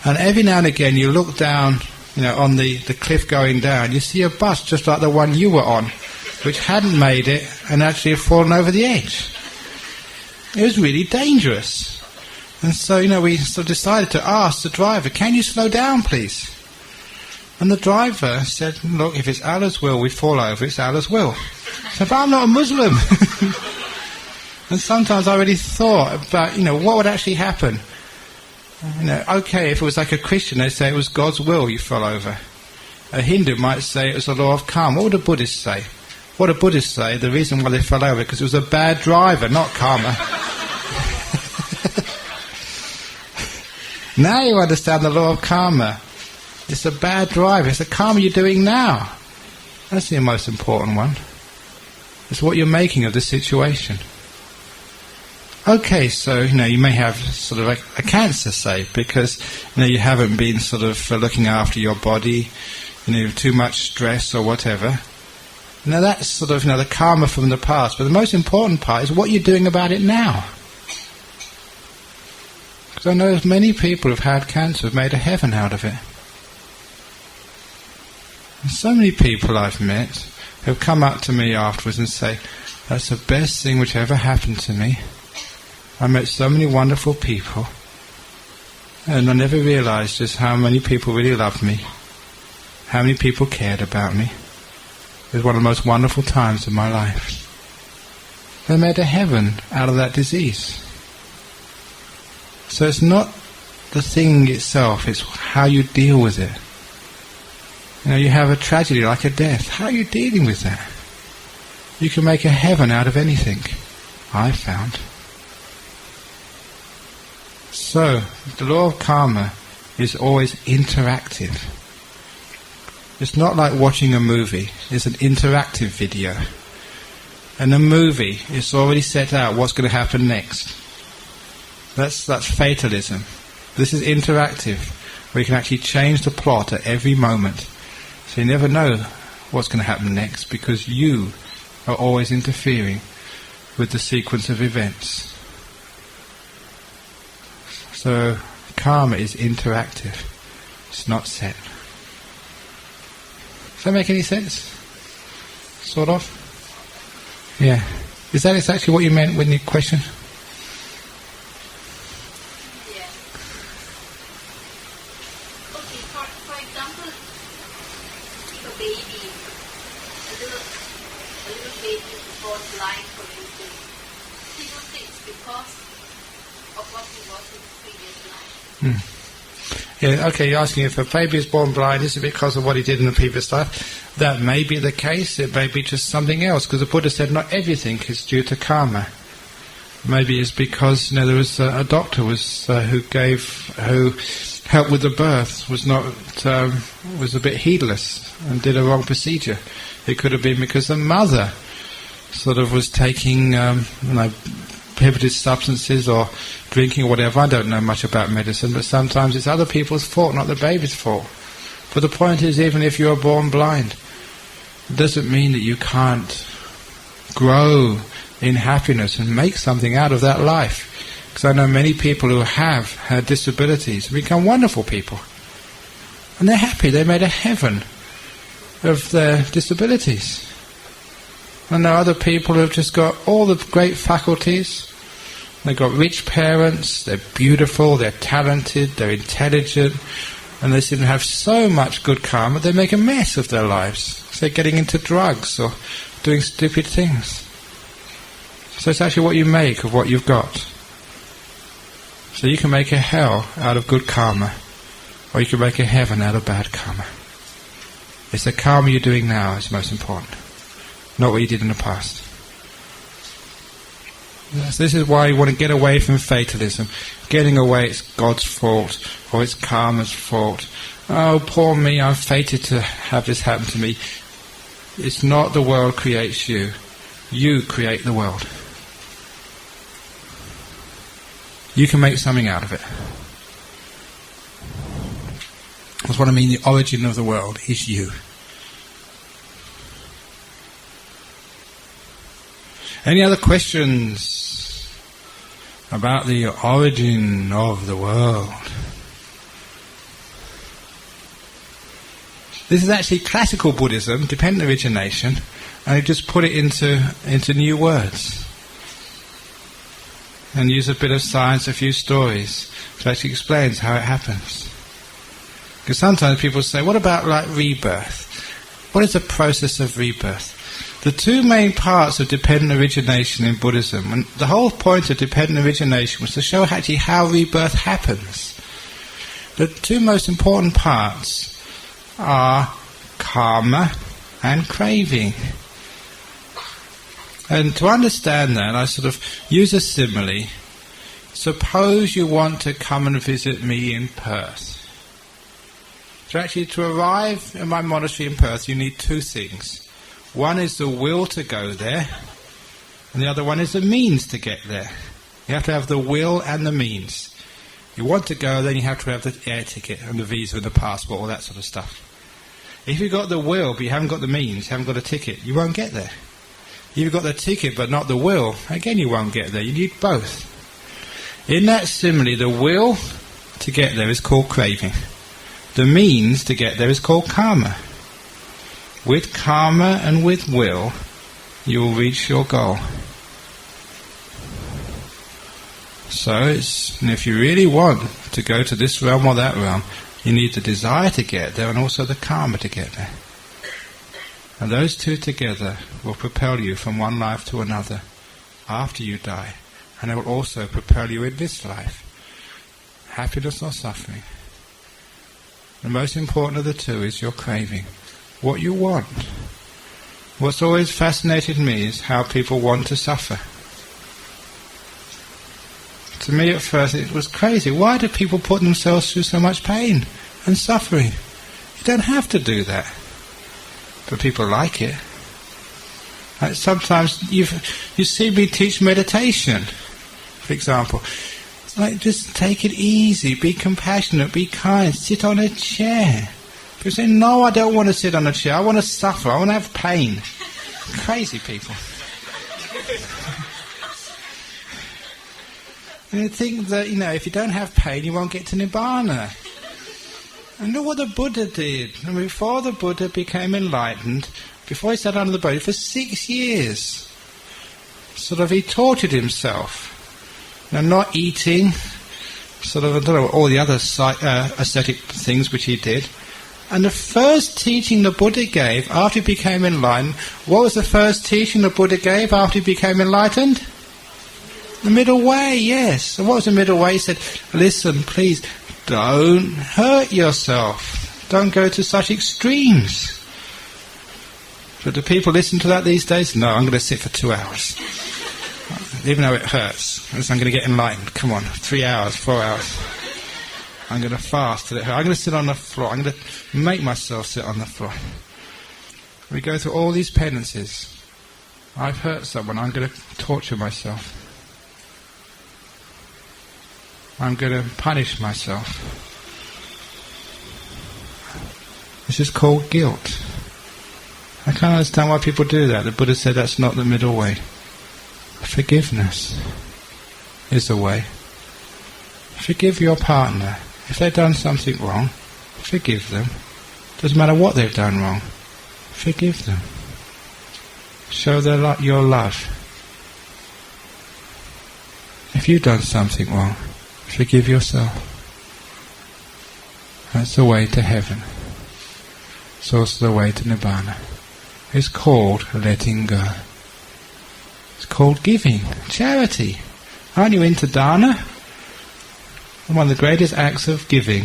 And every now and again you look down, on the cliff going down, you see a bus just like the one you were on, which hadn't made it and actually had fallen over the edge. It was really dangerous. And so, we sort of decided to ask the driver, can you slow down, please? And the driver said, look, if it's Allah's will we fall over, it's Allah's will. I said, but I'm not a Muslim. And sometimes I really thought about, what would actually happen. Okay, if it was like a Christian, they'd say it was God's will you fell over. A Hindu might say it was the law of karma. What would a Buddhist say? What do Buddhists say? The reason why they fell over because it was a bad driver, not karma. Now you understand the law of karma. It's a bad driver. It's the karma you're doing now. That's the most important one. It's what you're making of the situation. Okay, so, you may have sort of a cancer, say, because, you haven't been sort of looking after your body, too much stress or whatever. Now that's sort of, the karma from the past. But the most important part is what you're doing about it now. Because I know many people who've had cancer have made a heaven out of it. And so many people I've met who've come up to me afterwards and say, that's the best thing which ever happened to me. I met so many wonderful people, and I never realised just how many people really loved me, how many people cared about me. It was one of the most wonderful times of my life. They made a heaven out of that disease. So it's not the thing itself, it's how you deal with it. You have a tragedy like a death. How are you dealing with that? You can make a heaven out of anything, I've found. So, the law of karma is always interactive. It's not like watching a movie. It's an interactive video. And a movie, it's already set out what's going to happen next. That's fatalism. This is interactive, where you can actually change the plot at every moment. So you never know what's going to happen next, because you are always interfering with the sequence of events. So, karma is interactive. It's not set. Does that make any sense? Sort of? Yeah. Is that exactly what you meant when you questioned? Yeah. Okay, for example, if a baby, a little baby is born blind, for instance, people think it's because of what he was in his previous life. Yeah, okay, you're asking if a baby is born blind, is it because of what he did in the previous life? That may be the case, it may be just something else, because the Buddha said not everything is due to karma. Maybe it's because there was a doctor who helped with the birth, was a bit heedless and did a wrong procedure. It could have been because the mother sort of was taking prohibited substances or drinking or whatever. I don't know much about medicine, but sometimes it's other people's fault, not the baby's fault. But the point is, even if you're born blind, it doesn't mean that you can't grow in happiness and make something out of that life. Because I know many people who have had disabilities and become wonderful people. And they're happy, they made a heaven of their disabilities. I know other people who have just got all the great faculties. They've got rich parents, they're beautiful, they're talented, they're intelligent, and they seem to have so much good karma, they make a mess of their lives. So they're getting into drugs or doing stupid things. So it's actually what you make of what you've got. So you can make a hell out of good karma, or you can make a heaven out of bad karma. It's the karma you're doing now is most important, not what you did in the past. So this is why you want to get away from fatalism. Getting away, it's God's fault, or it's karma's fault. Oh, poor me, I'm fated to have this happen to me. It's not the world creates you. You create the world. You can make something out of it. That's what I mean, the origin of the world is you. Any other questions about the origin of the world? This is actually classical Buddhism, dependent origination, and they just put it into new words. And use a bit of science, a few stories, to actually explain how it happens. Because sometimes people say, what about like rebirth? What is the process of rebirth? The two main parts of dependent origination in Buddhism, and the whole point of dependent origination was to show actually how rebirth happens. The two most important parts are karma and craving. And to understand that, I sort of use a simile. Suppose you want to come and visit me in Perth. So actually, to arrive in my monastery in Perth, you need two things. One is the will to go there, and the other one is the means to get there. You have to have the will and the means. You want to go, then you have to have the air ticket and the visa and the passport, all that sort of stuff. If you've got the will, but you haven't got the means, you haven't got a ticket, you won't get there. If you've got the ticket, but not the will, again you won't get there. You need both. In that simile, the will to get there is called craving. The means to get there is called karma. With karma and with will, you will reach your goal. So, if you really want to go to this realm or that realm, you need the desire to get there and also the karma to get there. And those two together will propel you from one life to another after you die. And it will also propel you in this life. Happiness or suffering. The most important of the two is your craving. What you want. What's always fascinated me is how people want to suffer. To me at first it was crazy. Why do people put themselves through so much pain and suffering? You don't have to do that. But people like it. Like sometimes you see me teach meditation, for example. It's like, just take it easy, be compassionate, be kind, sit on a chair. People say, no, I don't want to sit on a chair, I want to suffer, I want to have pain. Crazy people. And you think that, if you don't have pain, you won't get to Nibbana. And look what the Buddha did. And before the Buddha became enlightened, before he sat under the Bodhi, for 6 years, he tortured himself. Not eating, I don't know, all the other ascetic things which he did. And the first teaching the Buddha gave after he became enlightened, what was the first teaching the Buddha gave after he became enlightened? The middle way, yes. So what was the middle way? He said, listen, please, don't hurt yourself. Don't go to such extremes. But do people listen to that these days? No, I'm going to sit for 2 hours. Even though it hurts. I'm going to get enlightened. Come on, 3 hours, 4 hours. I'm going to fast till it hurts. I'm going to sit on the floor. I'm going to make myself sit on the floor. We go through all these penances. I've hurt someone. I'm going to torture myself. I'm going to punish myself. This is called guilt. I can't understand why people do that. The Buddha said that's not the middle way. Forgiveness is the way. Forgive your partner. If they've done something wrong, forgive them. Doesn't matter what they've done wrong. Forgive them. Show your love. If you've done something wrong, forgive yourself. That's the way to heaven. It's also the way to Nibbana. It's called letting go. It's called giving, charity. Aren't you into dana? And one of the greatest acts of giving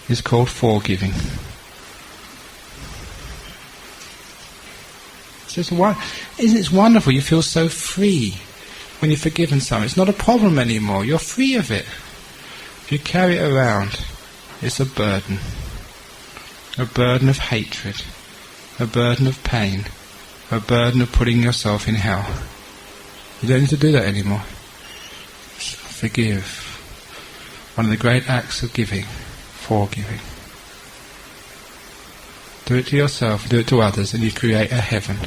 is called forgiving. Isn't it wonderful? You feel so free when you've forgiven someone. It's not a problem anymore. You're free of it. If you carry it around, it's a burden. A burden of hatred. A burden of pain. a burden of putting yourself in hell. You don't need to do that anymore. Forgive. One of the great acts of giving, forgiving. Do it to yourself, do it to others, and you create a heaven.